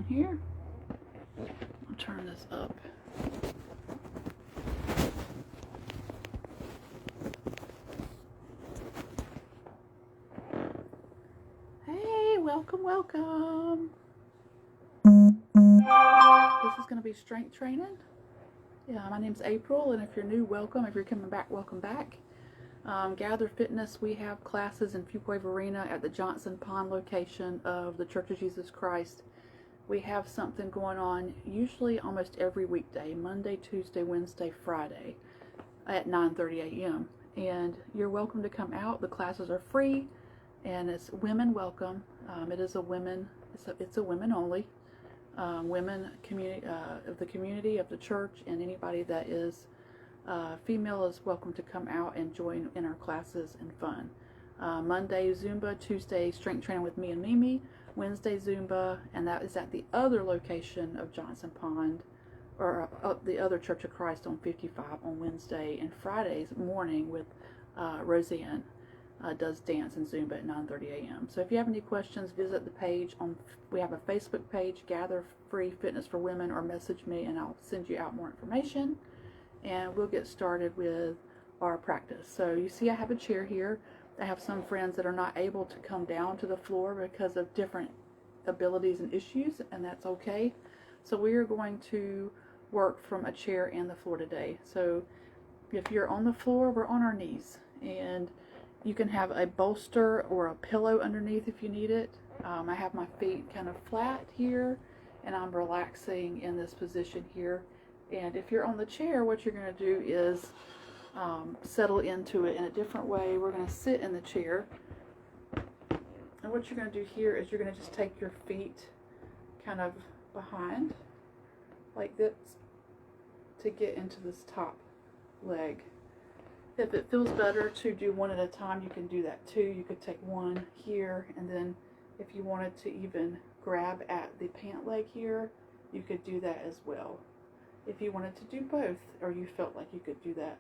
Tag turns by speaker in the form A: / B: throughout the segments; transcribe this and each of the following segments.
A: down here. I'll turn this up. Hey, welcome. This is going to be strength training. Yeah, my name's April, and if you're new, welcome. If you're coming back, welcome back. Gather Fitness, we have classes in Fuquay Arena at the Johnson Pond location of the Church of Jesus Christ. We have something going on usually almost every weekday, Monday, Tuesday, Wednesday, Friday at 9:30 a.m. And you're welcome to come out. The classes are free, and it's women welcome. It is a women, it's a women only. Women community of the community of the church, and anybody that is female is welcome to come out and join in our classes and fun. Monday Zumba, Tuesday strength training with me and Mimi, Wednesday Zumba, and that is at the other location of Johnson Pond, or the other Church of Christ on 55 on Wednesday, and Fridays morning with Roseanne does dance and Zumba at 9:30 a.m. So if you have any questions, visit the page. We have a Facebook page, Gather Free Fitness for Women, or message me and I'll send you out more information. And we'll get started with our practice. So you see I have a chair here. I have some friends that are not able to come down to the floor because of different abilities and issues, and that's okay. So we are going to work from a chair and the floor today. So if you're on the floor, we're on our knees, and you can have a bolster or a pillow underneath if you need it. I have my feet kind of flat here, and I'm relaxing in this position here. And if you're on the chair, what you're going to do is settle into it in a different way. We're going to sit in the chair. And what you're going to do here is you're going to just take your feet kind of behind, like this, to get into this top leg. If it feels better to do one at a time, you can do that too. You could take one here, and then if you wanted to even grab at the pant leg here, you could do that as well. If you wanted to do both, or you felt like you could do that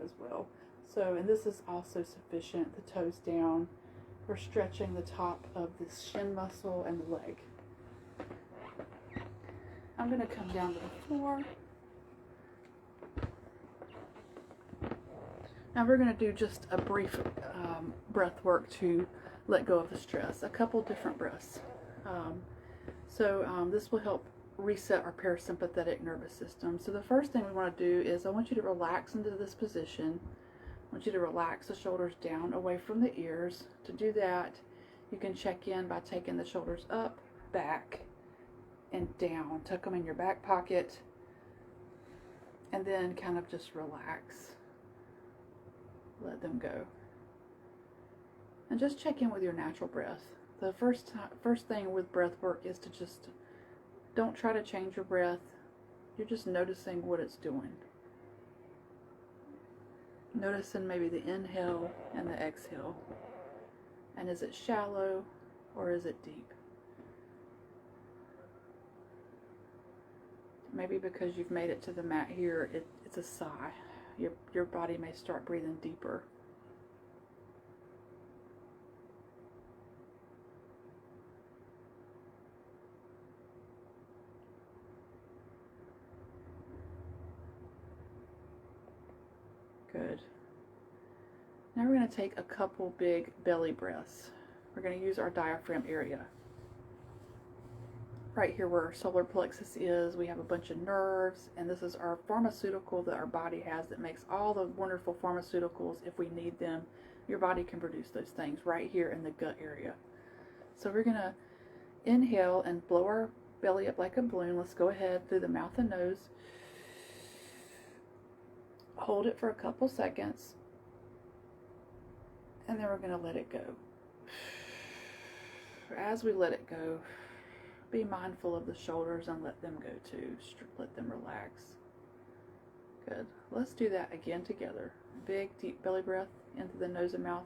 A: as well. So, and this is also sufficient, the toes down. We're stretching the top of the shin muscle and the leg. I'm going to come down to the floor. Now we're going to do just a brief breath work to let go of the stress. A couple different breaths. This will help reset our parasympathetic nervous system. So the first thing we want to do is I want you to relax into this position. I want you to relax the shoulders down away from the ears. To do that, you can check in by taking the shoulders up, back, and down. Tuck them in your back pocket, and then kind of just relax. Let them go. And just check in with your natural breath. The first thing with breath work is to just don't try to change your breath. You're just noticing what it's doing. Noticing maybe the inhale and the exhale. And is it shallow or is it deep? Maybe because you've made it to the mat here, it's a sigh. Your body may start breathing deeper. Good. Now we're going to take a couple big belly breaths. We're going to use our diaphragm area. Right here where our solar plexus is, we have a bunch of nerves, and this is our pharmaceutical that our body has that makes all the wonderful pharmaceuticals. If we need them, your body can produce those things right here in the gut area. So we're going to inhale and blow our belly up like a balloon. Let's go ahead through the mouth and nose. Hold it for a couple seconds, and then we're going to let it go. As we let it go, be mindful of the shoulders and let them go too. Let them relax. Good. Let's do that again together. Big, deep belly breath into the nose and mouth.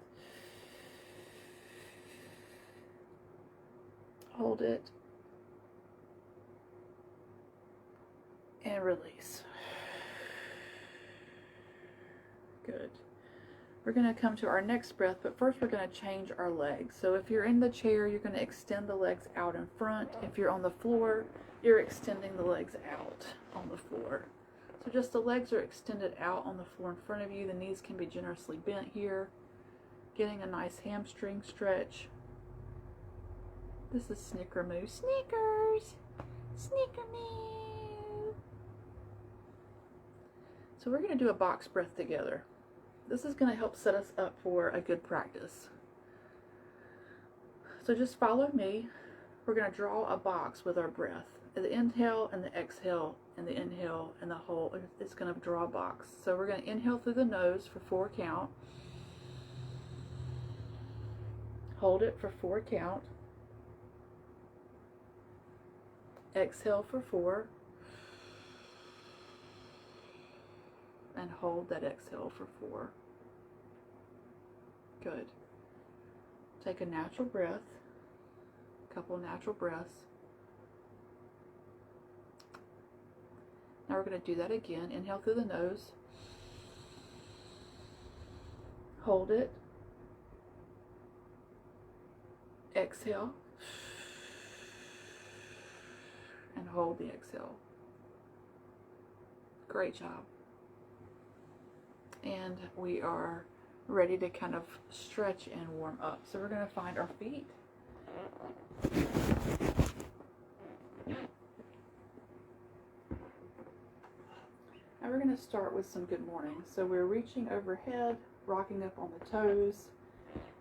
A: Hold it. And release. Good. We're going to come to our next breath, but first we're going to change our legs. So if you're in the chair, you're going to extend the legs out in front. If you're on the floor, you're extending the legs out on the floor. So just the legs are extended out on the floor in front of you. The knees can be generously bent here, getting a nice hamstring stretch. This is Snicker Moo. Snickers! Snicker Moo! So we're going to do a box breath together. This is going to help set us up for a good practice. So just follow me. We're going to draw a box with our breath. The inhale and the exhale and the inhale and the hold. It's going to draw a box. So we're going to inhale through the nose for 4 count. Hold it for 4 count. Exhale for 4. And hold that exhale for 4. Good. Take a natural breath. A couple of natural breaths. Now we're going to do that again. Inhale through the nose. Hold it. Exhale. And hold the exhale. Great job. And we are ready to kind of stretch and warm up. So we're going to find our feet. Now we're going to start with some good morning. So we're reaching overhead, rocking up on the toes,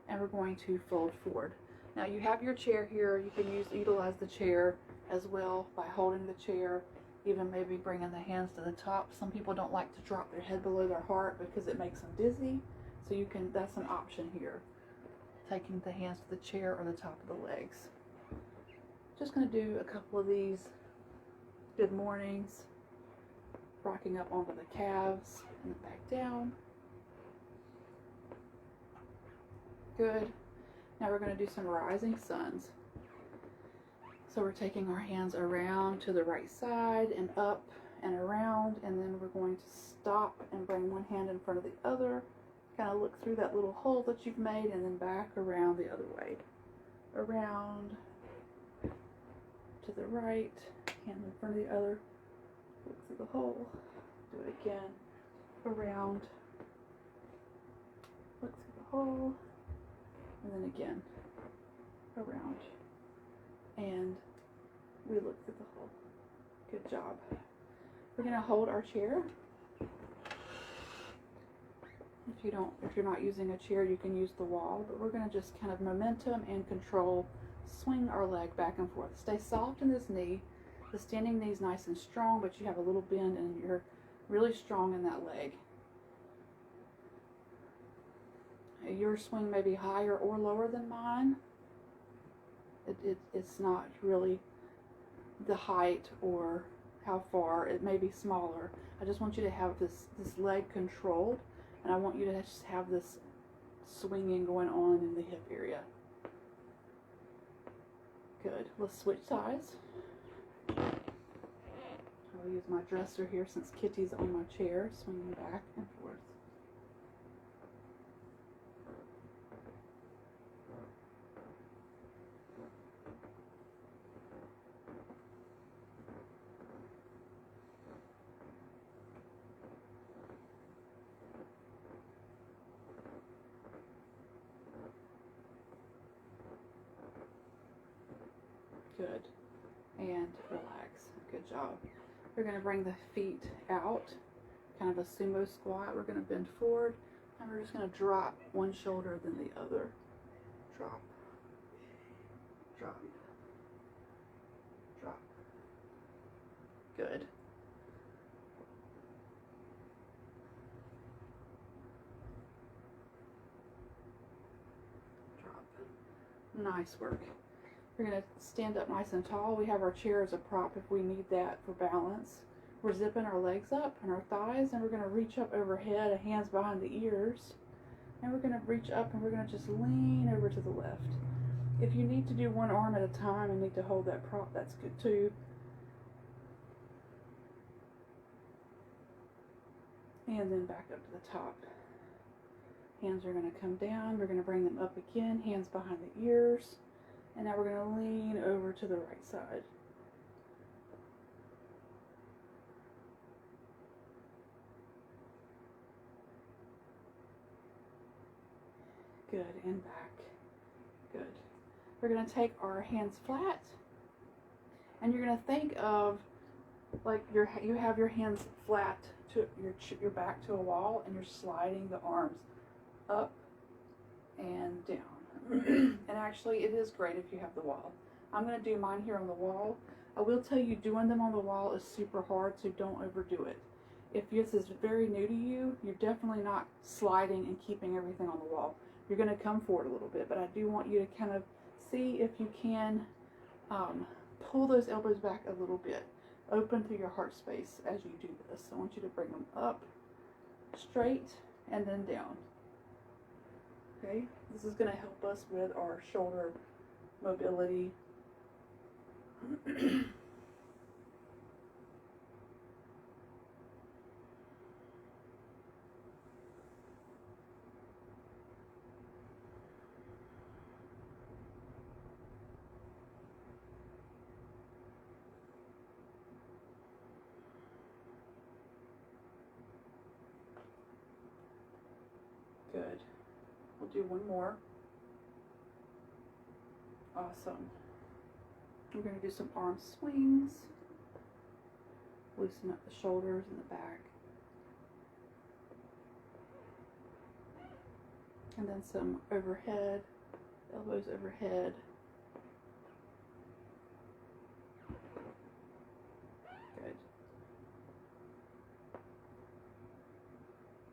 A: and we're going to fold forward. Now you have your chair here. You can utilize the chair as well by holding the chair, even maybe bringing the hands to the top. Some people don't like to drop their head below their heart because it makes them dizzy. So you can, that's an option here. Taking the hands to the chair or the top of the legs. Just going to do a couple of these good mornings. Rocking up onto the calves and back down. Good. Now we're going to do some rising suns. So we're taking our hands around to the right side and up and around, and then we're going to stop and bring one hand in front of the other. Kind of look through that little hole that you've made and then back around the other way. Around to the right, hand in front of the other. Look through the hole. Do it again. Around. Look through the hole. And then again. Around. And we look through the hole. Good job. We're going to hold our chair. If you're not using a chair, you can use the wall, but we're going to just kind of momentum and control, swing our leg back and forth. Stay soft in this knee. The standing knee is nice and strong, but you have a little bend and you're really strong in that leg. Your swing may be higher or lower than mine. It's not really the height or how far. It may be smaller. I just want you to have this leg controlled, and I want you to just have this swinging going on in the hip area. Good. Let's switch sides. I'll use my dresser here since Kitty's on my chair, swinging back and forth. Good. And relax. Good job. We're going to bring the feet out, kind of a sumo squat. We're going to bend forward, and we're just going to drop one shoulder then the other. Drop. Drop. Drop. Good. Drop. Nice work. We're going to stand up nice and tall. We have our chair as a prop if we need that for balance. We're zipping our legs up and our thighs, and we're going to reach up overhead, hands behind the ears. And we're going to reach up and we're going to just lean over to the left. If you need to do one arm at a time and need to hold that prop, that's good too. And then back up to the top. Hands are going to come down. We're going to bring them up again, hands behind the ears. And now we're going to lean over to the right side. Good, and back. Good. We're going to take our hands flat, and you're going to think of like you have your hands flat to your back to a wall, and you're sliding the arms up and down. And actually, it is great if you have the wall. I'm going to do mine here on the wall. I will tell you, doing them on the wall is super hard, so don't overdo it. If this is very new to you, you're definitely not sliding and keeping everything on the wall. You're going to come forward a little bit, but I do want you to kind of see if you can pull those elbows back a little bit. Open through your heart space as you do this. I want you to bring them up, straight, and then down. Okay? This is going to help us with our shoulder mobility. Good. We'll do one more. Awesome. We're going to do some arm swings. Loosen up the shoulders and the back. And then some overhead, elbows overhead. Good.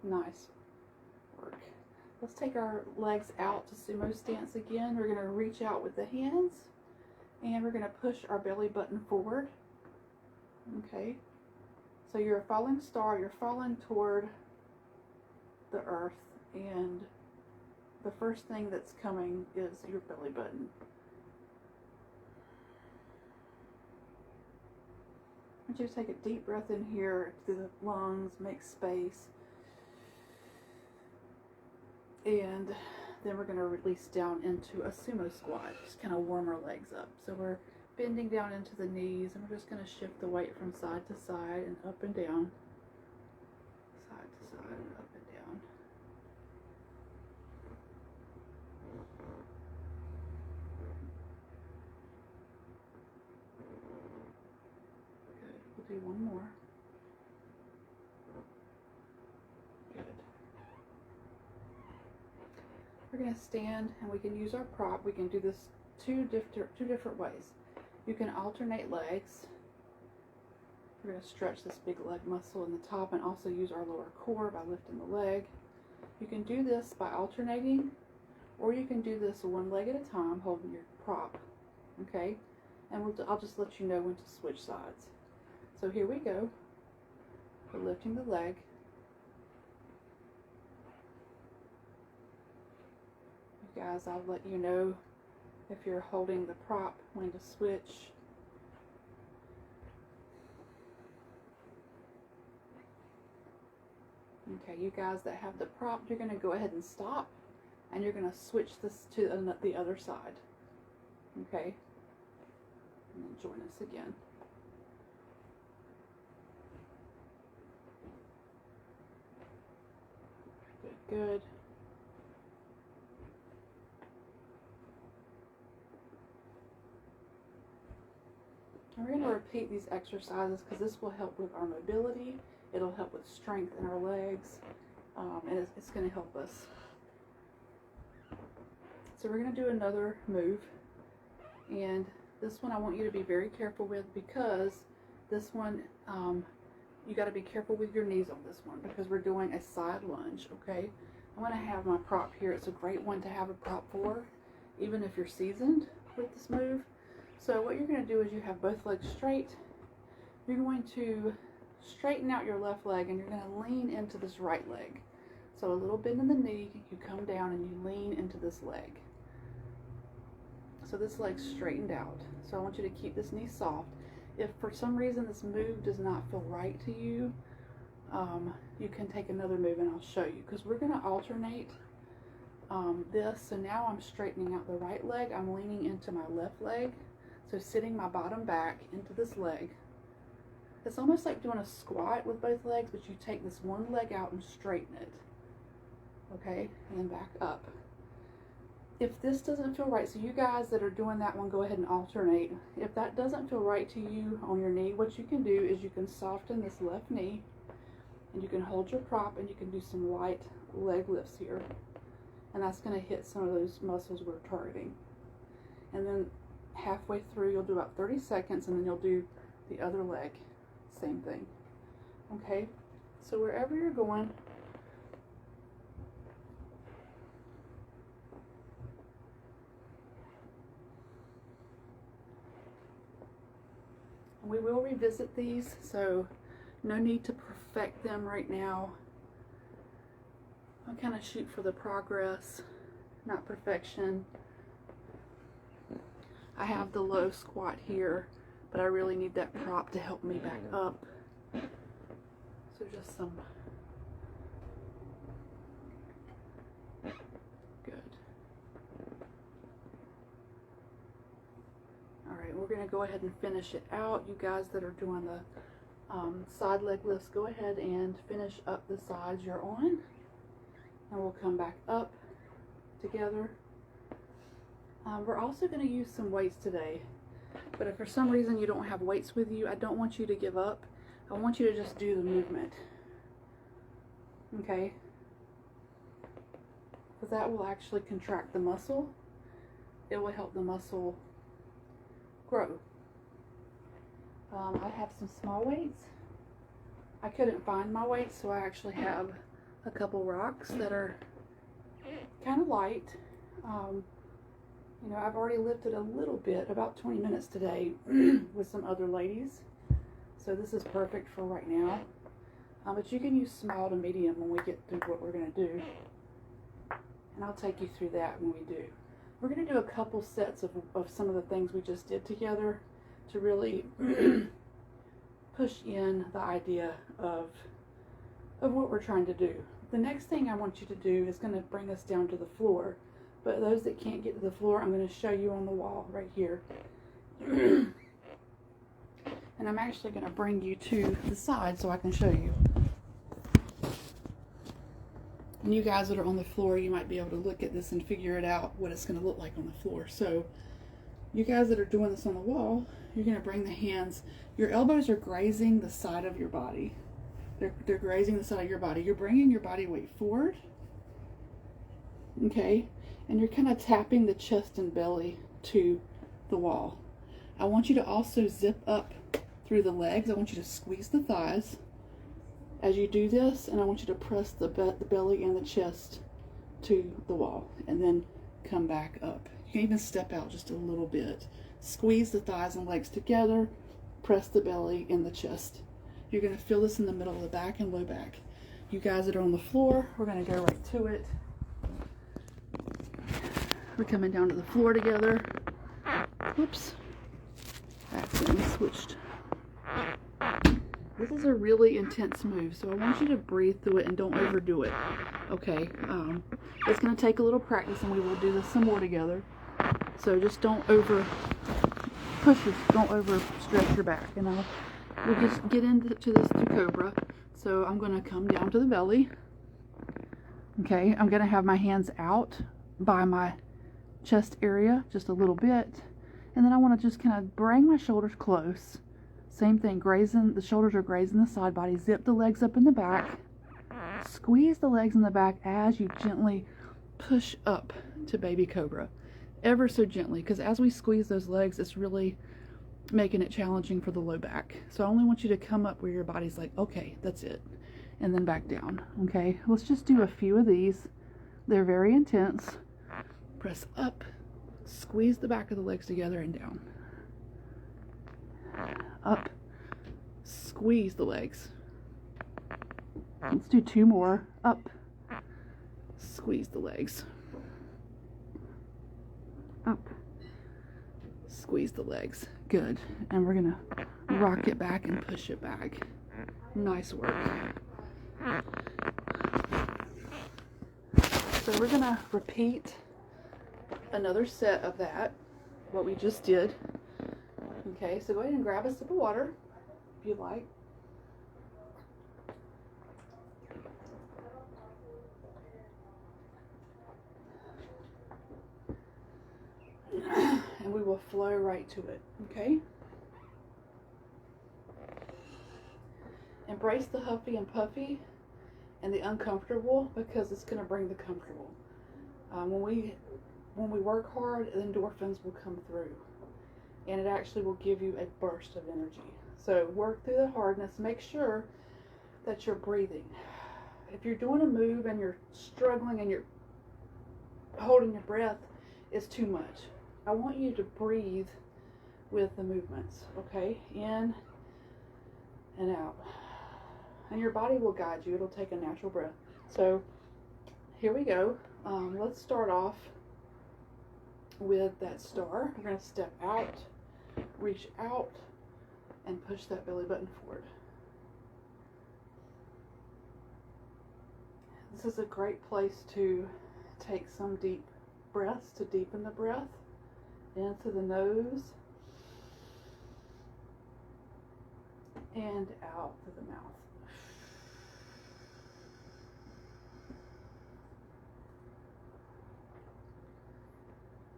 A: Nice work. Let's take our legs out to sumo stance again. We're going to reach out with the hands, and we're going to push our belly button forward. Okay, so you're a falling star, you're falling toward the earth, and the first thing that's coming is your belly button. I want you to take a deep breath in here through the lungs, make space. And then we're going to release down into a sumo squat, just kind of warm our legs up. So we're bending down into the knees, and we're just going to shift the weight from side to side and up and down. Side to side and up and down. Good. We'll do one more. We're going to stand, and we can use our prop. We can do this two different ways. You can alternate legs. We're going to stretch this big leg muscle in the top and also use our lower core by lifting the leg. You can do this by alternating, or you can do this one leg at a time holding your prop. Okay? And I'll just let you know when to switch sides. So here we go. We're lifting the leg. Guys, I'll let you know if you're holding the prop when to switch. Okay, you guys that have the prop, you're going to go ahead and stop, and you're going to switch this to the other side. Okay? And then join us again. Good, good. We're going to repeat these exercises because this will help with our mobility. It'll help with strength in our legs, and it's going to help us. So we're going to do another move, and this one I want you to be very careful with, because this one, you got to be careful with your knees on this one, because we're doing a side lunge, okay? I'm going to have my prop here. It's a great one to have a prop for, even if you're seasoned with this move. So what you're going to do is you have both legs straight. You're going to straighten out your left leg, and you're going to lean into this right leg. So a little bend in the knee, you come down and you lean into this leg. So this leg's straightened out. So I want you to keep this knee soft. If for some reason this move does not feel right to you, you can take another move and I'll show you, because we're going to alternate this. So now I'm straightening out the right leg. I'm leaning into my left leg. So sitting my bottom back into this leg. It's almost like doing a squat with both legs, but you take this one leg out and straighten it. Okay, and then back up. If this doesn't feel right, so you guys that are doing that one, go ahead and alternate. If that doesn't feel right to you on your knee, what you can do is you can soften this left knee, and you can hold your prop, and you can do some light leg lifts here. And that's going to hit some of those muscles we're targeting. And then halfway through, you'll do about 30 seconds, and then you'll do the other leg. Same thing. Okay? So wherever you're going, we will revisit these, so no need to perfect them right now. I'll kind of shoot for the progress, not perfection. I have the low squat here, but I really need that prop to help me back up. So just some. Good. Alright, we're going to go ahead and finish it out. You guys that are doing the side leg lifts, go ahead and finish up the sides you're on. And we'll come back up together. We're also going to use some weights today. But if for some reason you don't have weights with you, I don't want you to give up. I want you to just do the movement. Okay? Because that will actually contract the muscle. It will help the muscle grow. I have some small weights. I couldn't find my weights, so I actually have a couple rocks that are kind of light. You know, I've already lifted a little bit, about 20 minutes today with some other ladies. So this is perfect for right now. But you can use small to medium when we get through what we're going to do. And I'll take you through that when we do. We're going to do a couple sets of some of the things we just did together to really push in the idea of what we're trying to do. The next thing I want you to do is going to bring us down to the floor. But those that can't get to the floor, I'm going to show you on the wall right here. And I'm actually going to bring you to the side so I can show you. And you guys that are on the floor, you might be able to look at this and figure it out what it's going to look like on the floor. So you guys that are doing this on the wall, you're going to bring the hands, your elbows are grazing the side of your body. They're grazing the side of your body. You're bringing your body weight forward. Okay? And you're kind of tapping the chest and belly to the wall. I want you to also zip up through the legs. I want you to squeeze the thighs as you do this, and I want you to press the belly and the chest to the wall, and then come back up. You can even step out just a little bit. Squeeze the thighs and legs together, press the belly and the chest. You're going to feel this in the middle of the back and low back. You guys that are on the floor, we're going to go right to it. We're coming down to the floor together. Whoops. Accidentally switched. This is a really intense move, so I want you to breathe through it and don't overdo it. Okay. It's going to take a little practice, and we will do this some more together. So just don't over push this, don't over stretch your back. And we'll just get into this through Cobra. So I'm going to come down to the belly. Okay. I'm going to have my hands out by my chest area just a little bit, and then I want to just kind of bring my shoulders close. Same thing, grazing, the shoulders are grazing the side body. Zip the legs up in the back, squeeze the legs in the back as you gently push up to baby cobra, ever so gently, because as we squeeze those legs, it's really making it challenging for the low back. So I only want you to come up where your body's like, okay, that's it, and then back down. Okay, let's just do a few of these. They're very intense. Press up, squeeze the back of the legs together and down. Up, squeeze the legs. Let's do two more. Up, squeeze the legs. Up, squeeze the legs. Good. And we're going to rock it back and push it back. Nice work. So we're gonna repeat another set of that, what we just did. Okay, so go ahead and grab a sip of water if you like. And we will flow right to it, okay? Embrace the huffy and puffy and the uncomfortable, because it's going to bring the comfortable. When we work hard, the endorphins will come through, and it actually will give you a burst of energy. So work through the hardness. Make sure that you're breathing. If you're doing a move and you're struggling and you're holding your breath, it's too much. I want you to breathe with the movements, okay? In and out. And your body will guide you. It'll take a natural breath. So here we go. Let's start off with that star. We're going to step out, reach out, and push that belly button forward. This is a great place to take some deep breaths, to deepen the breath. In through the nose and out through the mouth.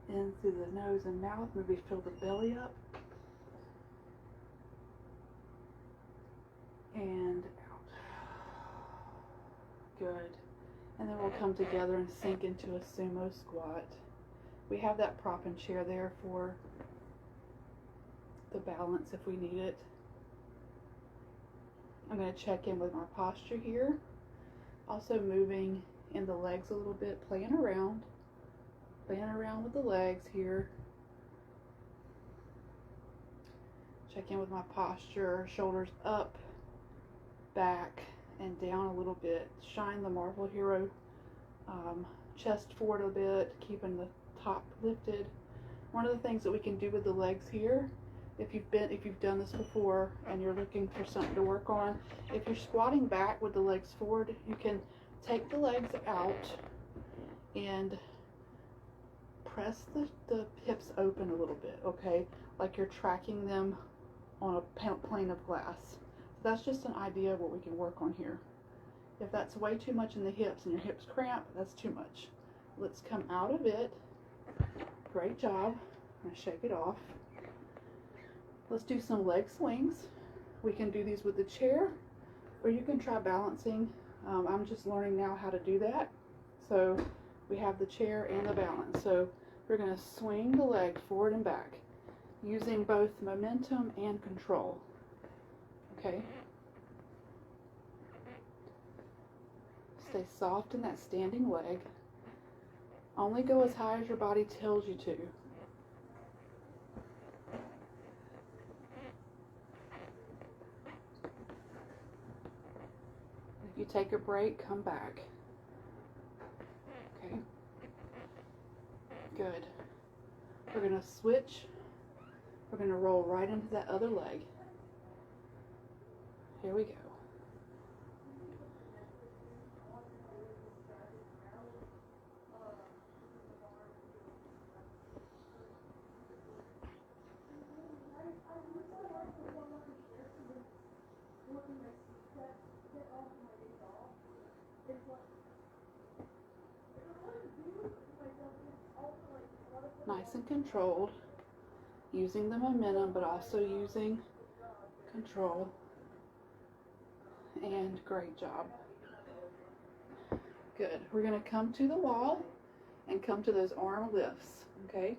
A: In through the nose and mouth, maybe fill the belly up. And out. Good. And then we'll come together and sink into a sumo squat. We have that prop and chair there for the balance if we need it. I'm going to check in with my posture here. Also moving in the legs a little bit, playing around with the legs here. Check in with my posture, shoulders up, back, and down a little bit. Shine the Marvel Hero chest forward a bit, keeping the top lifted. One of the things that we can do with the legs here, if you've done this before and you're looking for something to work on, if you're squatting back with the legs forward, you can take the legs out and press the hips open a little bit, okay? Like you're tracking them on a plane of glass. So that's just an idea of what we can work on here. If that's way too much in the hips and your hips cramp, that's too much. Let's come out of it. Great job. I'm going to shake it off. Let's do some leg swings. We can do these with the chair, or you can try balancing. I'm just learning now how to do that. So we have the chair and the balance. So we're going to swing the leg forward and back using both momentum and control. Okay? Stay soft in that standing leg. Only go as high as your body tells you to. If you take a break, come back. Okay. Good. We're going to switch. We're going to roll right into that other leg. Here we go. Nice and controlled, using the momentum, but also using control. And great job. Good. We're going to come to the wall and come to those arm lifts. Okay?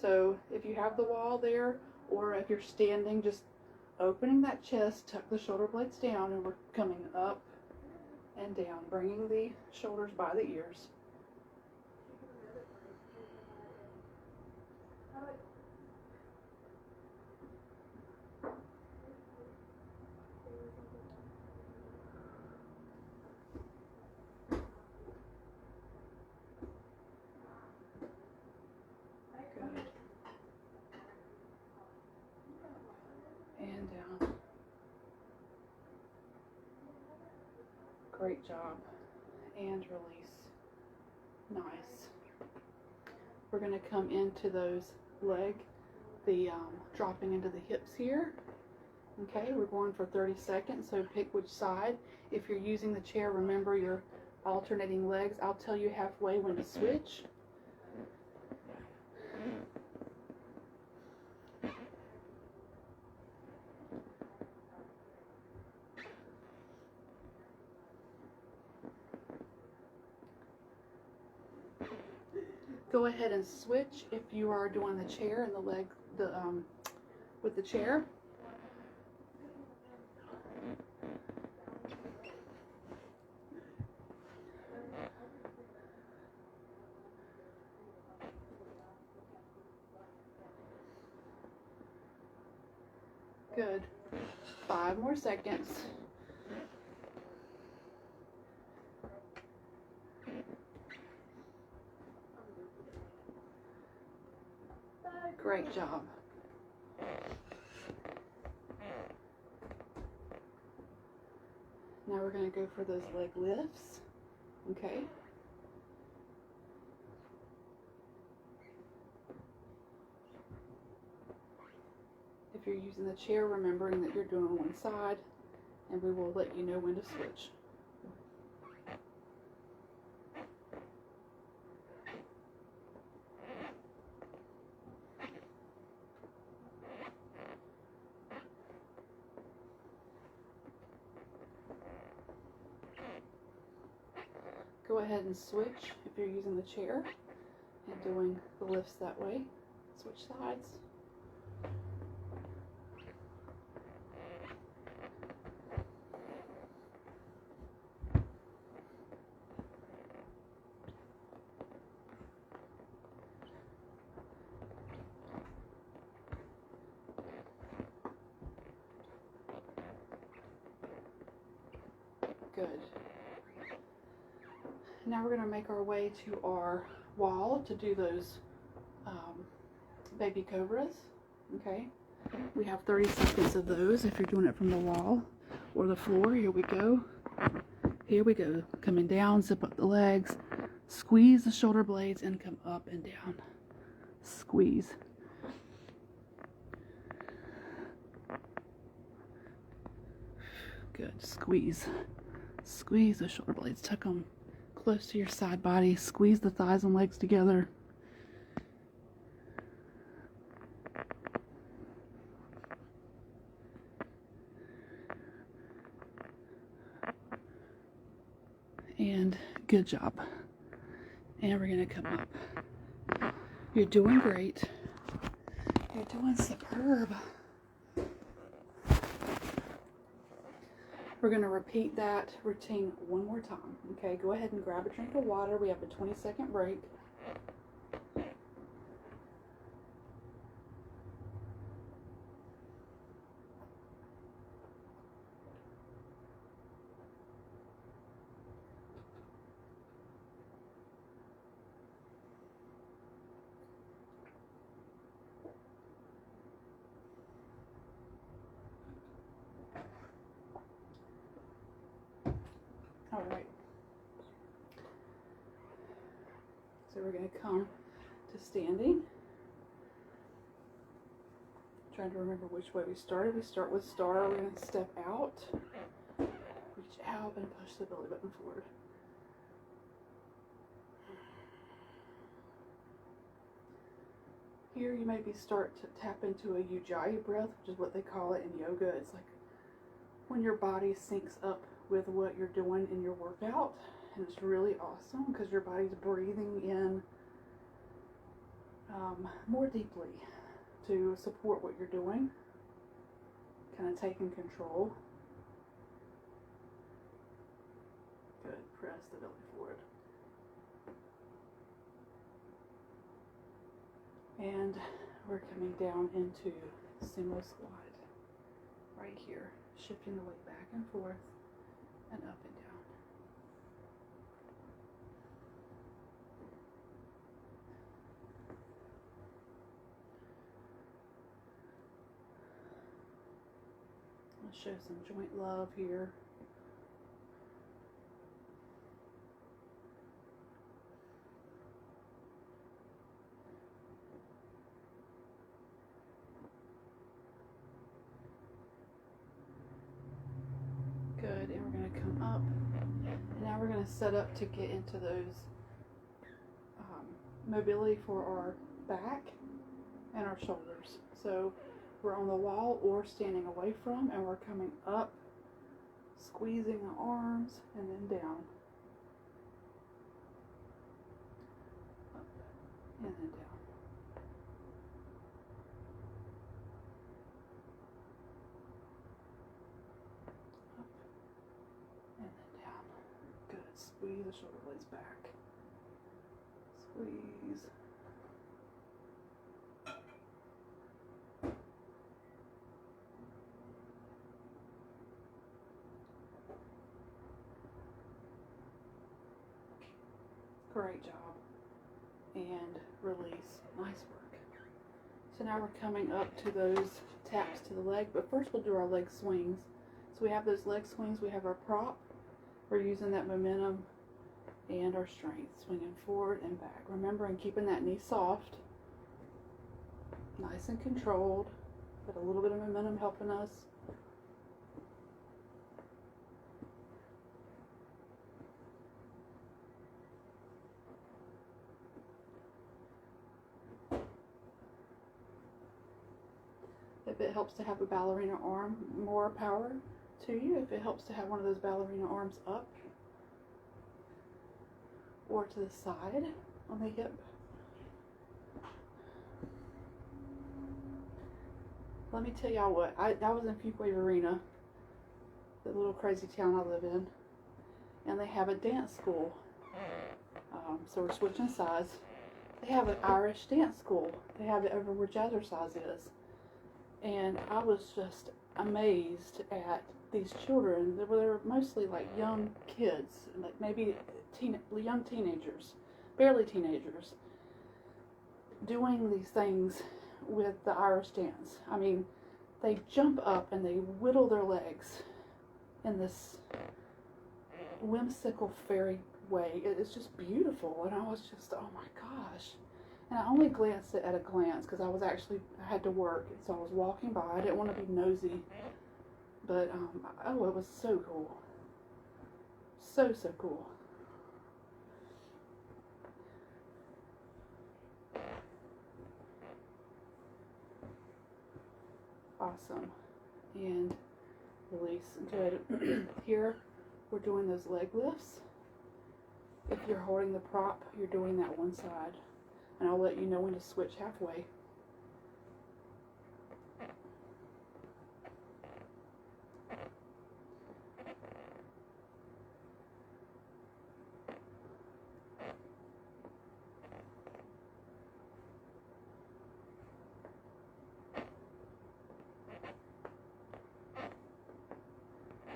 A: So if you have the wall there, or if you're standing, just opening that chest, tuck the shoulder blades down, and we're coming up and down, bringing the shoulders by the ears. And down. Great job. And release. Nice. We're going to come into those dropping into the hips here. Okay, we're going for 30 seconds, so pick which side. If you're using the chair, remember your alternating legs. I'll tell you halfway when to switch. Go ahead and switch if you are doing the chair and the leg, with the chair. Good. 5 more seconds. Great job. Now we're going to go for those leg lifts. Okay. If you're using the chair, remembering that you're doing one side, and we will let you know when to switch. Go ahead and switch if you're using the chair and doing the lifts that way. Switch sides. Good. Now we're going to make our way to our wall to do those baby cobras. Okay, we have 30 seconds of those if you're doing it from the wall or the floor. Here we go. Here we go. Coming down, zip up the legs, squeeze the shoulder blades, and come up and down. Squeeze. Good. Squeeze. Squeeze the shoulder blades. Tuck them close to your side body. Squeeze the thighs and legs together. And good job. And we're going to come up. You're doing great. You're doing superb. We're going to repeat that routine one more time. Okay, go ahead and grab a drink of water. We have a 20-second break. All right. So we're going to come to standing. Trying to remember which way we started. We start with star. We're going to step out, reach out, and push the belly button forward. Here you maybe start to tap into a ujjayi breath, which is what they call it in yoga. It's like when your body syncs up with what you're doing in your workout, and it's really awesome because your body's breathing in more deeply to support what you're doing, kind of taking control. Good. Press the belly forward. And we're coming down into single squat right here, shifting the weight back and forth and up and down. I'll show some joint love here. kind of set up to get into those mobility for our back and our shoulders. So we're on the wall or standing away from, and we're coming up, squeezing the arms, and then down. Up and then down. Up and then down. Good. Squeeze the shoulder blades back. Squeeze. Great job. And release. Nice work. So now we're coming up to those taps to the leg, but first we'll do our leg swings. So we have those leg swings, we have our prop. We're using that momentum and our strength, swinging forward and back. Remembering keeping that knee soft, nice and controlled, but a little bit of momentum helping us. If it helps to have a ballerina arm, more power to you. If it helps to have one of those ballerina arms up or to the side on the hip. Let me tell y'all what, I was in Fuquay-Varina, the little crazy town I live in, and they have a dance school. So we're switching sides. They have an Irish dance school. They have it over where Jazzercise is. And I was just amazed at these children. They were mostly like young kids, like maybe young teenagers, barely teenagers, doing these things with the Irish dance. I mean, they jump up and they whittle their legs in this whimsical fairy way. It's just beautiful, and I was just, oh my gosh. And I only glanced at a glance because I had to work, so I was walking by. I didn't want to be nosy, but oh, it was so cool. So cool. Awesome. And release. Good. Here, we're doing those leg lifts. If you're holding the prop, you're doing that one side. And I'll let you know when to switch halfway.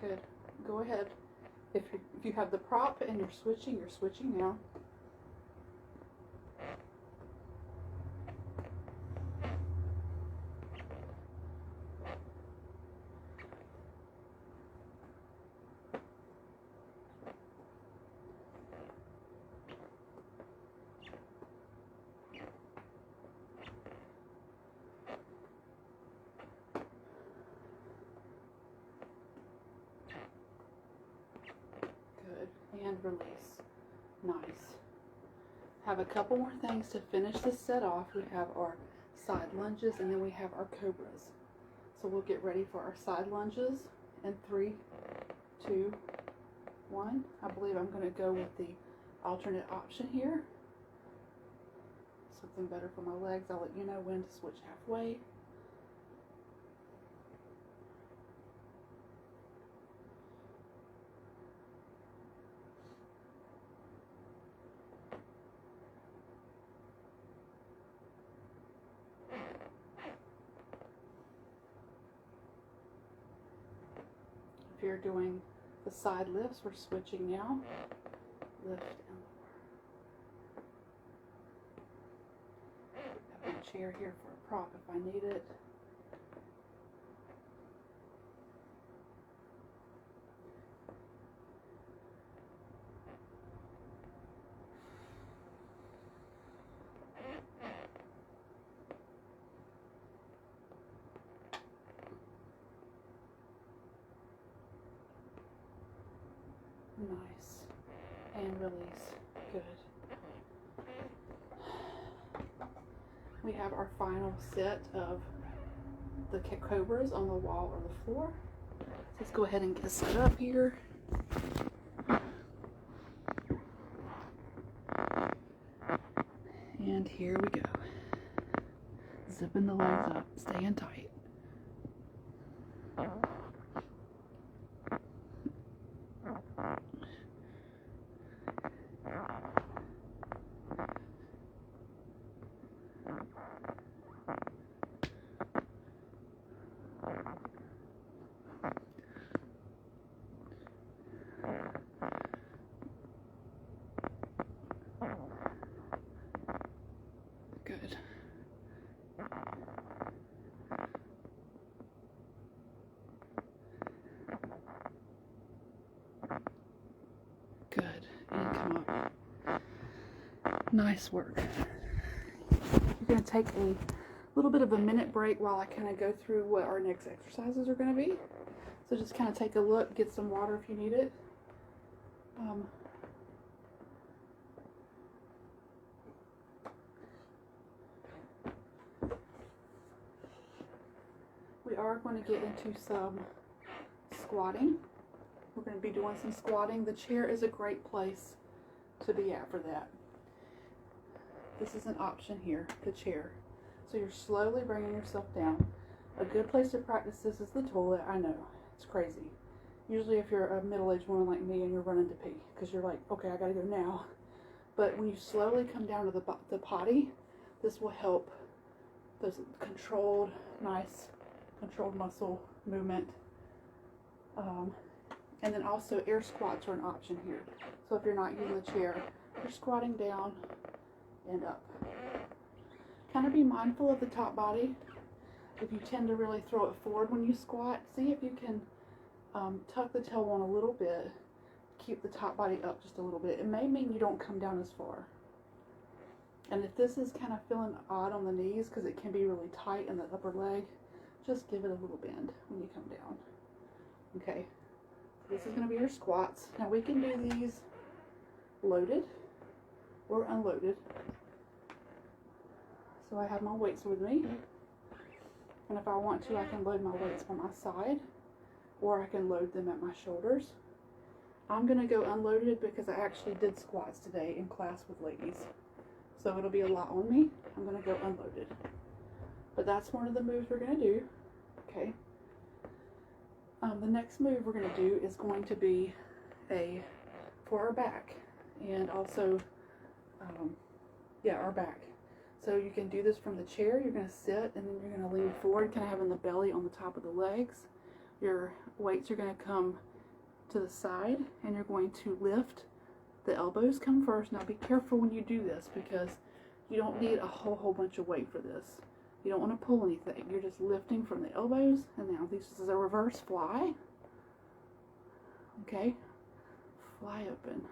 A: Good. Go ahead. If you have the prop and you're switching now. And release. Nice. Have a couple more things to finish this set off. We have our side lunges and then we have our cobras. So we'll get ready for our side lunges in 3, 2, 1. I believe I'm going to go with the alternate option here. Something better for my legs. I'll let you know when to switch halfway. If you're doing the side lifts, we're switching now. Lift and lower. I have my chair here for a prop if I need it. Nice. and release. Good. We have our final set of the cobras on the wall or the floor. Let's go ahead and get set up here. And here we go. Zipping the legs up, staying tight. Good. Good. And come up. Nice work. You're going to take a little bit of a minute break while I kind of go through what our next exercises are going to be. So just kind of take a look, get some water if you need it. We are going to get into some squatting. We're going to be doing some squatting. The chair is a great place to be at for that. This is an option here, the chair. So you're slowly bringing yourself down. A good place to practice this is the toilet. I know, it's crazy. Usually if you're a middle-aged woman like me and you're running to pee, because you're like, okay, I gotta go now. But when you slowly come down to the potty, this will help those nice controlled muscle movement. And then also air squats are an option here. So if you're not using the chair, you're squatting down and up. Kind of be mindful of the top body. If you tend to really throw it forward when you squat, see if you can tuck the tailbone a little bit, keep the top body up just a little bit. It may mean you don't come down as far. And if this is kind of feeling odd on the knees because it can be really tight in the upper leg, just give it a little bend when you come down. Okay, this is going to be your squats. Now we can do these loaded or unloaded. So I have my weights with me. And if I want to, I can load my weights by my side, or I can load them at my shoulders. I'm going to go unloaded because I actually did squats today in class with ladies. So it'll be a lot on me. I'm going to go unloaded. But that's one of the moves we're going to do. Okay. The next move we're going to do is going to be for our back. And also, our back. So you can do this from the chair. You're going to sit and then you're going to lean forward, kind of having the belly on the top of the legs. Your weights are going to come to the side and you're going to lift. The elbows come first. Now be careful when you do this because you don't need a whole bunch of weight for this. You don't want to pull anything. You're just lifting from the elbows. And now this is a reverse fly. Okay. Fly open.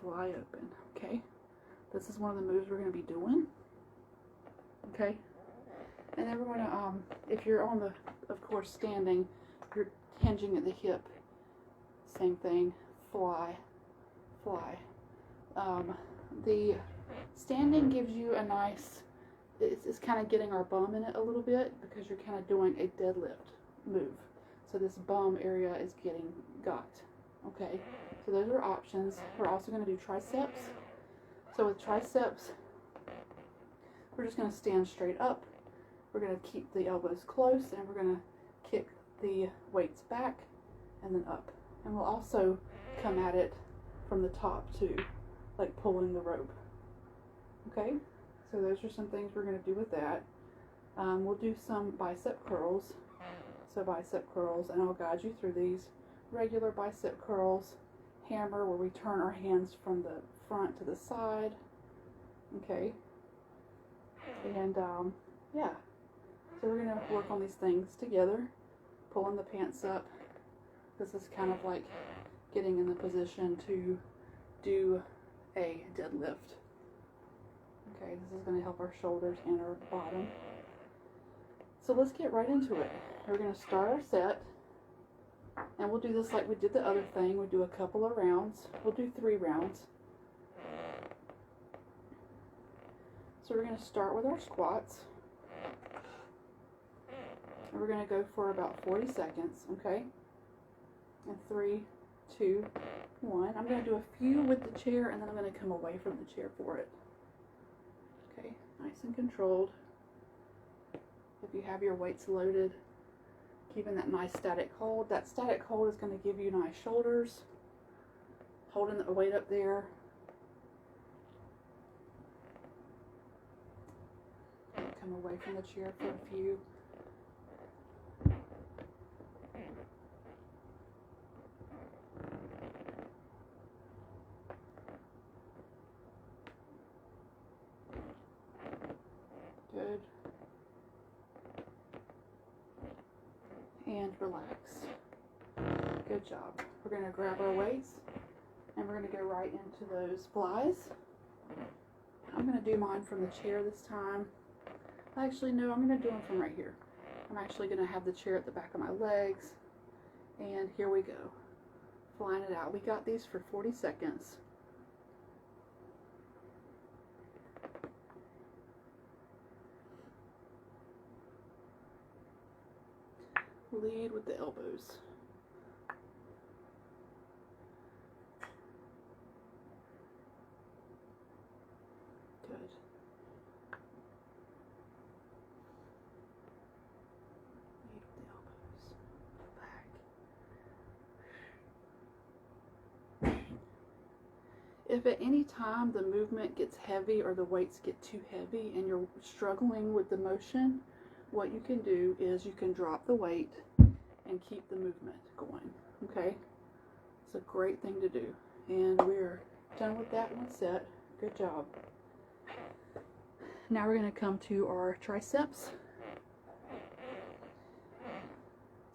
A: Fly open. Okay. This is one of the moves we're going to be doing. Okay. And then we're going to, if you're on the, of course, standing, you're hinging at the hip. Same thing. Fly. Fly. The standing gives you a nice, it's kind of getting our bum in it a little bit because you're kind of doing a deadlift move. So this bum area is getting got. Okay. So those are options. We're also going to do triceps. So with triceps, we're just going to stand straight up. We're going to keep the elbows close and we're going to kick the weights back and then up. And we'll also come at it from the top too, like pulling the rope. Okay, so those are some things we're going to do with that. We'll do some bicep curls. So bicep curls, and I'll guide you through these. Regular bicep curls, hammer where we turn our hands from the front to the side. Okay, and yeah, so we're going to work on these things together, pulling the pants up. This is kind of like getting in the position to do a deadlift. Okay, this is going to help our shoulders and our bottom. So let's get right into it. We're going to start our set And we'll do this like we did the other thing. We'll do a couple of rounds. We'll do 3 rounds. So we're going to start with our squats. And we're going to go for about 40 seconds, okay? And 3, 2, 1. I'm going to do a few with the chair, and then I'm going to come away from the chair for it. Okay, nice and controlled. If you have your weights loaded, keeping that nice static hold. That static hold is going to give you nice shoulders. Holding the weight up there. Come away from the chair for a few. Good. And relax. Good job. We're going to grab our weights and we're going to go right into those flies. I'm going to do mine from the chair this time. Actually, no, I'm going to do them from right here. I'm actually going to have the chair at the back of my legs. And here we go. Flying it out. We got these for 40 seconds. Lead with the elbows. Good. Lead with the elbows. Back. If at any time the movement gets heavy or the weights get too heavy and you're struggling with the motion, what you can do is you can drop the weight and keep the movement going, okay? It's a great thing to do. And we're done with that one set. Good job. Now we're going to come to our triceps.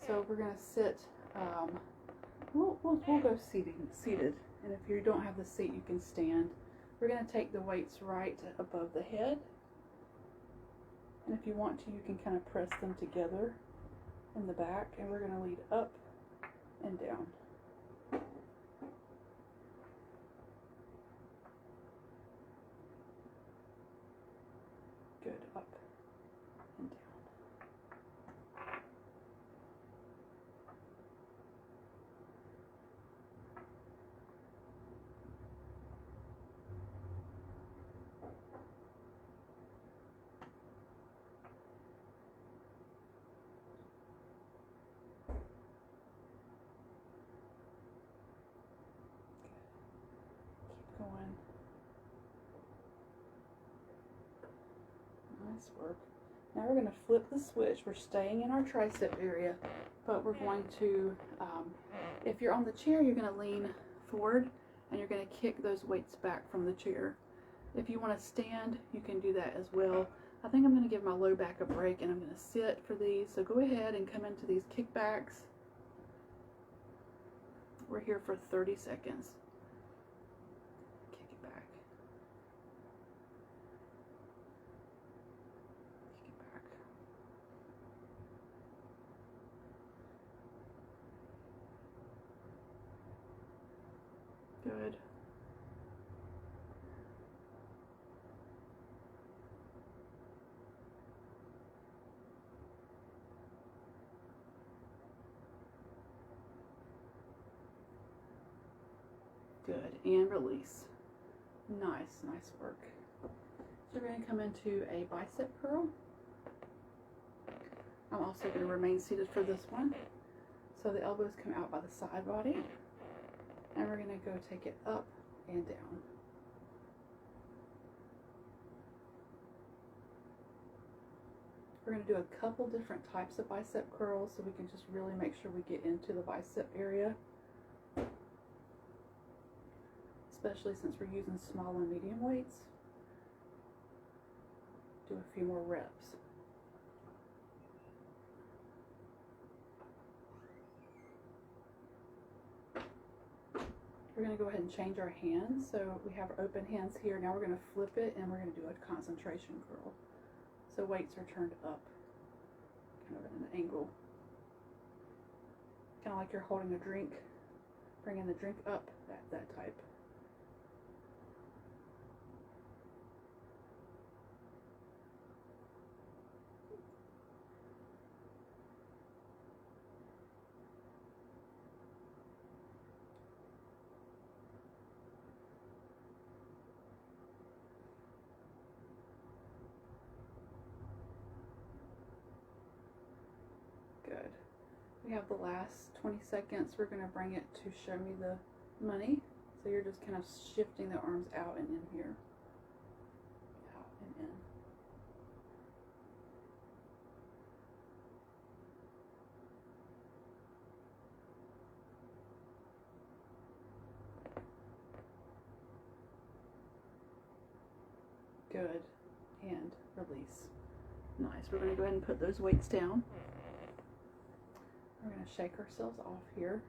A: So we're going to sit, we'll go seated. And if you don't have the seat, you can stand. We're going to take the weights right above the head. And if you want to, you can kind of press them together in the back, and we're going to lead up and down. Good, up and down. Going. Nice work. Now we're going to flip the switch. We're staying in our tricep area, but we're going to, if you're on the chair, you're going to lean forward and you're going to kick those weights back from the chair. If you want to stand, you can do that as well. I think I'm going to give my low back a break and I'm going to sit for these. So go ahead and come into these kickbacks. We're here for 30 seconds. Good. Good. And release. Nice work. So we're going to come into a bicep curl. I'm also going to remain seated for this one. So the elbows come out by the side body. And we're going to go take it up and down. We're going to do a couple different types of bicep curls so we can just really make sure we get into the bicep area. Especially since we're using small and medium weights. Do a few more reps. We're going to go ahead and change our hands. So we have our open hands here. Now we're going to flip it and we're going to do a concentration curl. So weights are turned up, kind of at an angle. Kind of like you're holding a drink, bringing the drink up, that type. Good. We have the last 20 seconds. We're going to bring it to show me the money. So you're just kind of shifting the arms out and in here. Out and in. Good. And release. Nice. We're going to go ahead and put those weights down. We're going to shake ourselves off here.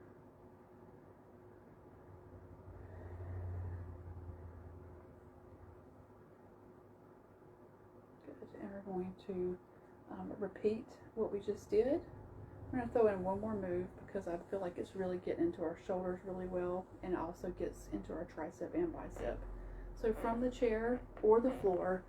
A: Good. And we're going to repeat what we just did. We're going to throw in one more move because I feel like it's really getting into our shoulders really well, and it also gets into our tricep and bicep. So from the chair or the floor,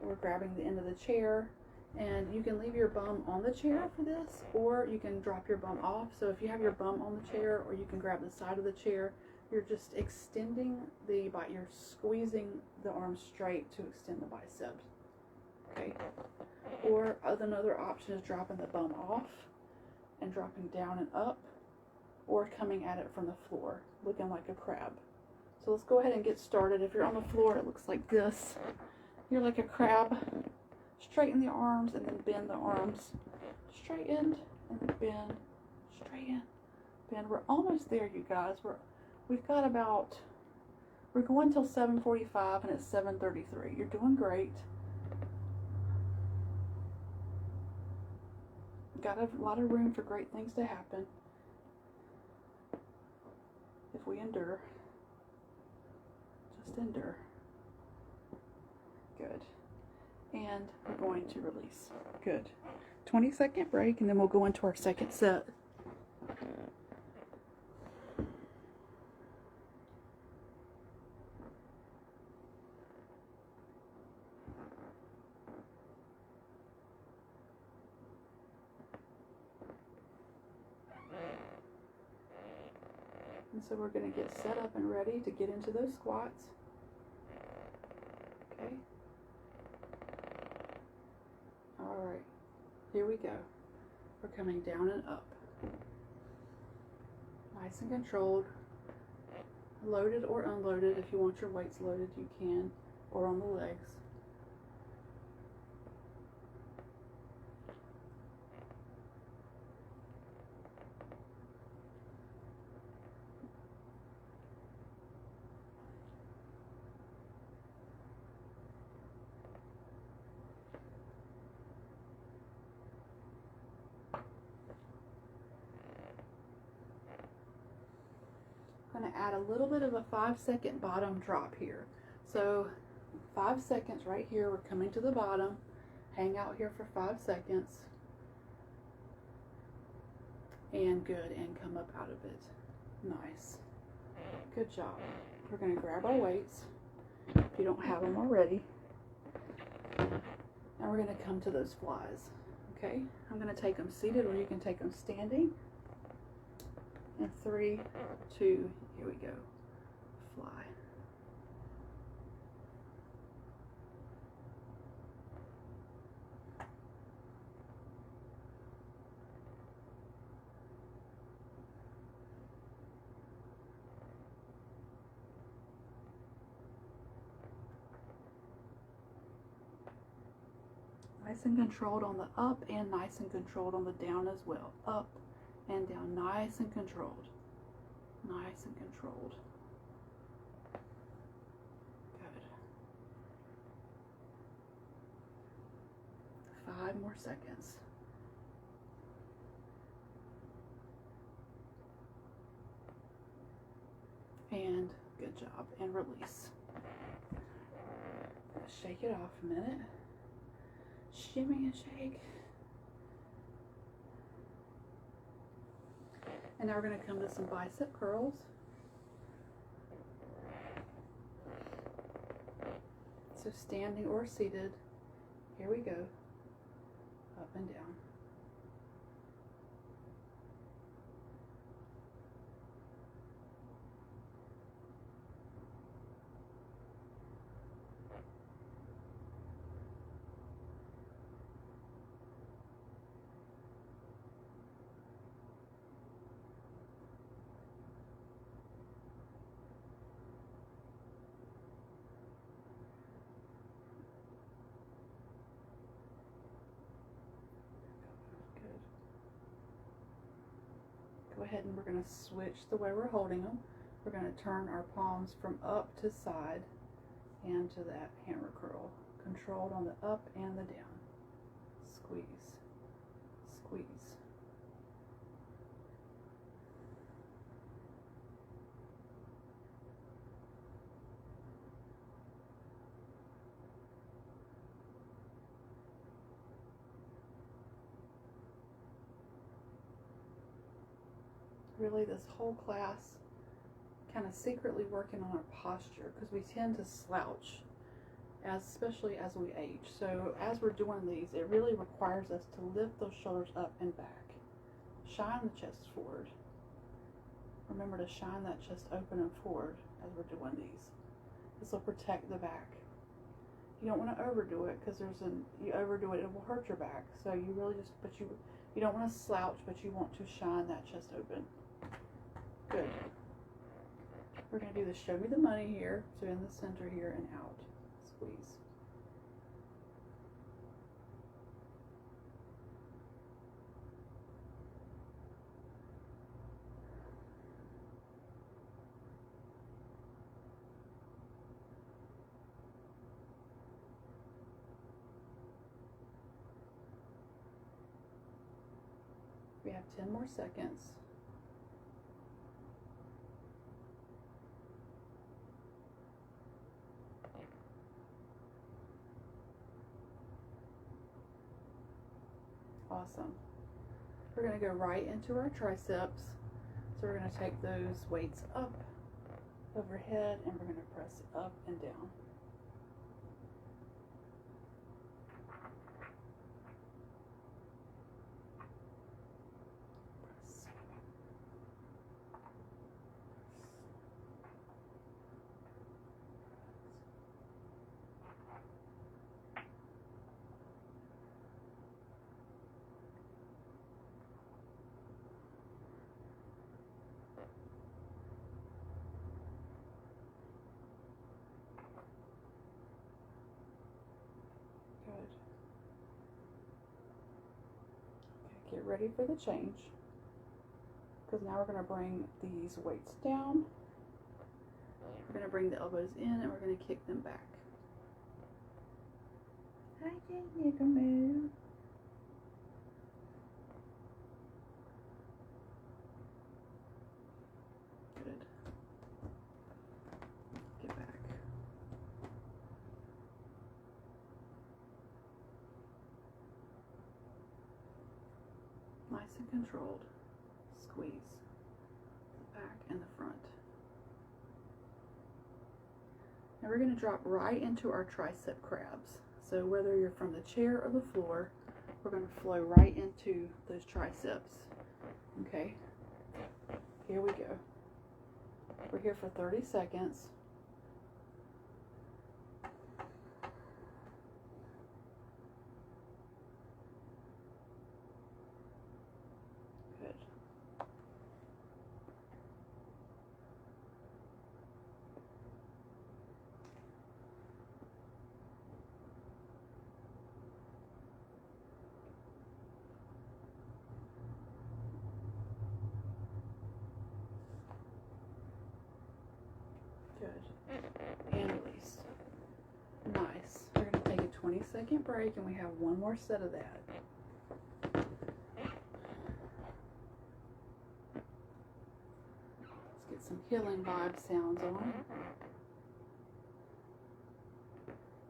A: we're grabbing the end of the chair, and you can leave your bum on the chair for this, or you can drop your bum off. So if you have your bum on the chair, or you can grab the side of the chair, you're just extending you're squeezing the arms straight to extend the biceps. Okay. Or another option is dropping the bum off and dropping down and up, or coming at it from the floor, looking like a crab. So let's go ahead and get started. If you're on the floor, it looks like this. You're like a crab. Straighten the arms and then bend the arms. Straighten and then bend. Straighten, bend. We're almost there, you guys. We're going till 7:45 and it's 7:33. You're doing great. Got a lot of room for great things to happen if we endure. Just endure. Good. And we're going to release. Good. 20-second break, and then we'll go into our second set. And so we're going to get set up and ready to get into those squats. Okay. All right. Here we go. We're coming down and up. Nice and controlled. Loaded or unloaded. If you want your weights loaded, you can. Or on the legs. I'm going to add a little bit of a 5-second bottom drop here. So 5 seconds right here. We're coming to the bottom. Hang out here for 5 seconds. And good. And come up out of it. Nice. Good job. We're going to grab our weights if you don't have them already. And we're going to come to those flies. Okay? I'm going to take them seated, or you can take them standing. And 3, 2, here we go. Fly. Nice and controlled on the up, and nice and controlled on the down as well. Up and down, nice and controlled. Nice and controlled. Good. 5 more seconds. And good job. And release. Shake it off a minute. Shimmy and shake. And now we're going to come to some bicep curls. So standing or seated, here we go, up and down. Go ahead and we're going to switch the way we're holding them. We're going to turn our palms from up to side and to that hammer curl. Controlled on the up and the down. Squeeze. Squeeze. Really, this whole class kind of secretly working on our posture, because we tend to slouch, especially as we age. So as we're doing these, it really requires us to lift those shoulders up and back. Shine the chest forward. Remember to shine that chest open and forward as we're doing these. This will protect the back. You don't want to overdo it, because you overdo it, it will hurt your back. So you really just, you don't want to slouch, but you want to shine that chest open. Good. We're going to do the show me the money here. So in the center here and out. Squeeze. We have 10 more seconds. Awesome. We're going to go right into our triceps. So we're going to take those weights up, overhead, and we're going to press up and down. Get ready for the change, because now we're going to bring these weights down. We're going to bring the elbows in and we're going to kick them back. I can't make a move. Good. Get back. Nice and controlled. Squeeze the back and the front. Now we're going to drop right into our tricep crabs. So whether you're from the chair or the floor, we're going to flow right into those triceps. Okay, here we go. We're here for 30 seconds. Good. Good. And release. Nice. We're going to take a 20-second break and we have one more set of that. Let's get some healing vibe sounds on.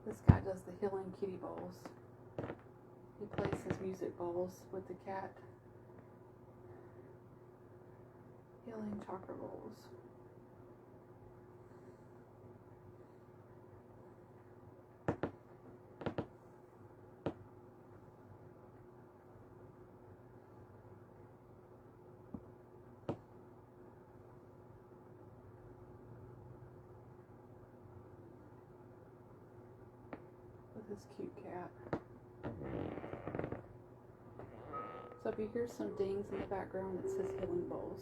A: This guy does the healing kitty bowls. He plays his music bowls with the cat. Healing chakra rolls. With this cute cat. So if you hear some dings in the background, it says healing bowls.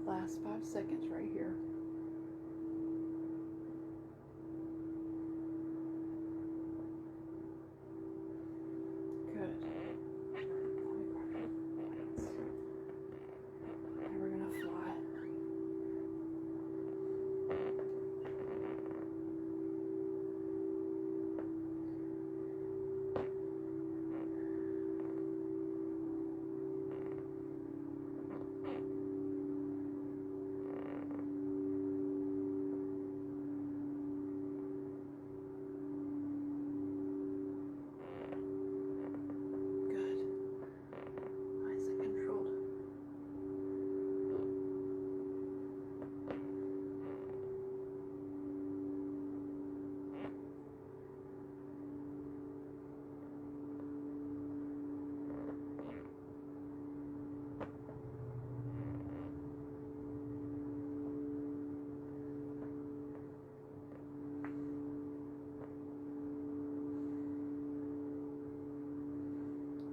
A: Last 5 seconds right here. Good. Let me grab your lights. And we're gonna fly.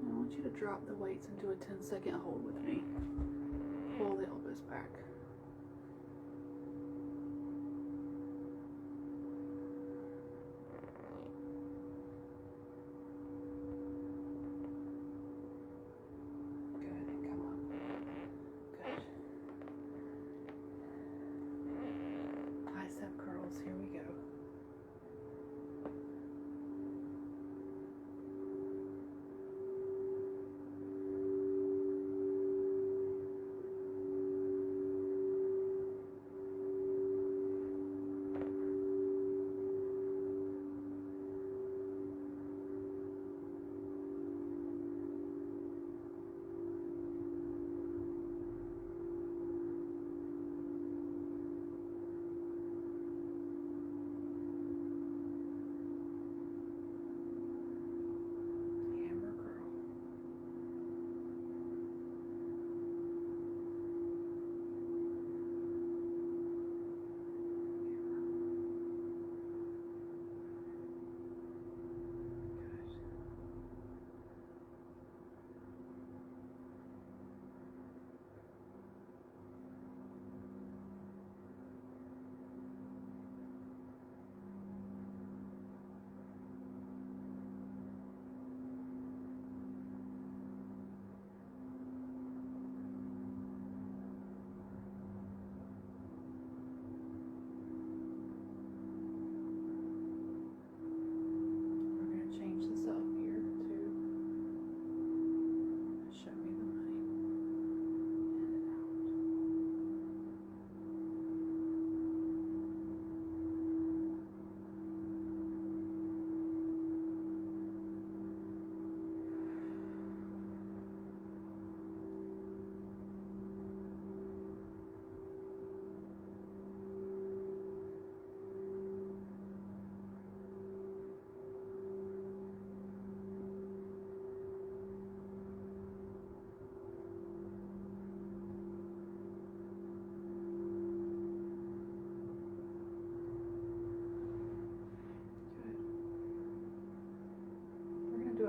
A: I want you to drop the weights into a 10-second hold with me. Pull the elbows back. Good, come up. Good. Bicep curls, here we go.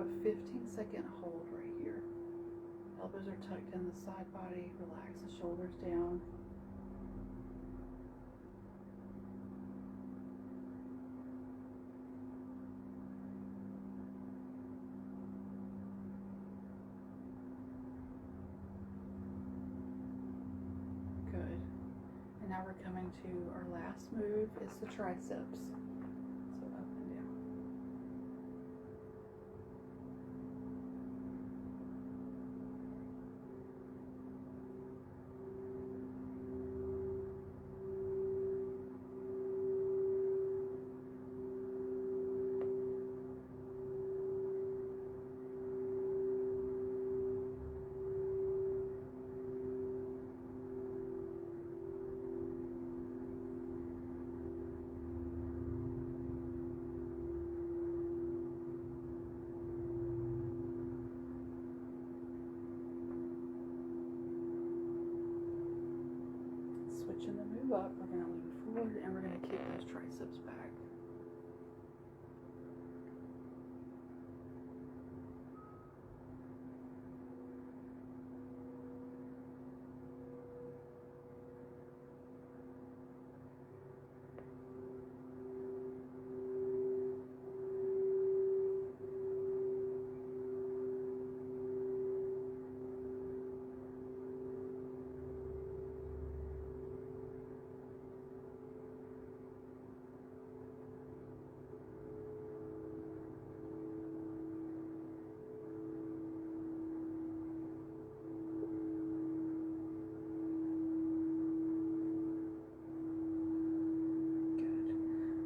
A: a 15-second hold right here. Elbows are tucked in the side body. Relax the shoulders down. Good. And now we're coming to our last move. It's the triceps. So up and down. Switching the move up, we're going to lean forward and we're going to kick those triceps back.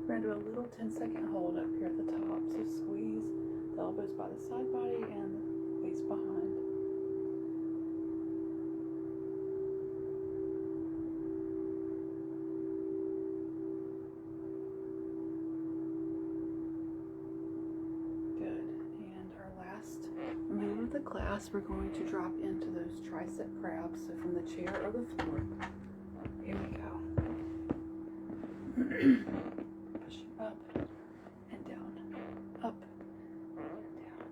A: We're going to do a little 10-second hold up here at the top. So squeeze the elbows by the side body and the waist behind. Good. And our last move of the class, we're going to drop into those tricep crabs. So from the chair or the floor. Here we go. Pushing up and down, up and down.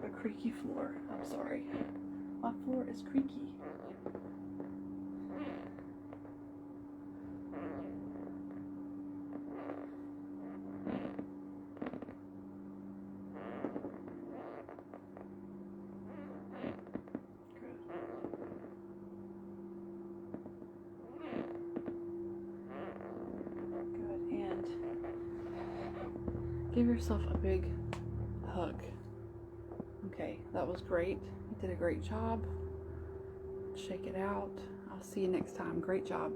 A: A creaky floor. I'm sorry. My floor is creaky. Give yourself a big hug. Okay, that was great. You did a great job. Shake it out. I'll see you next time. Great job.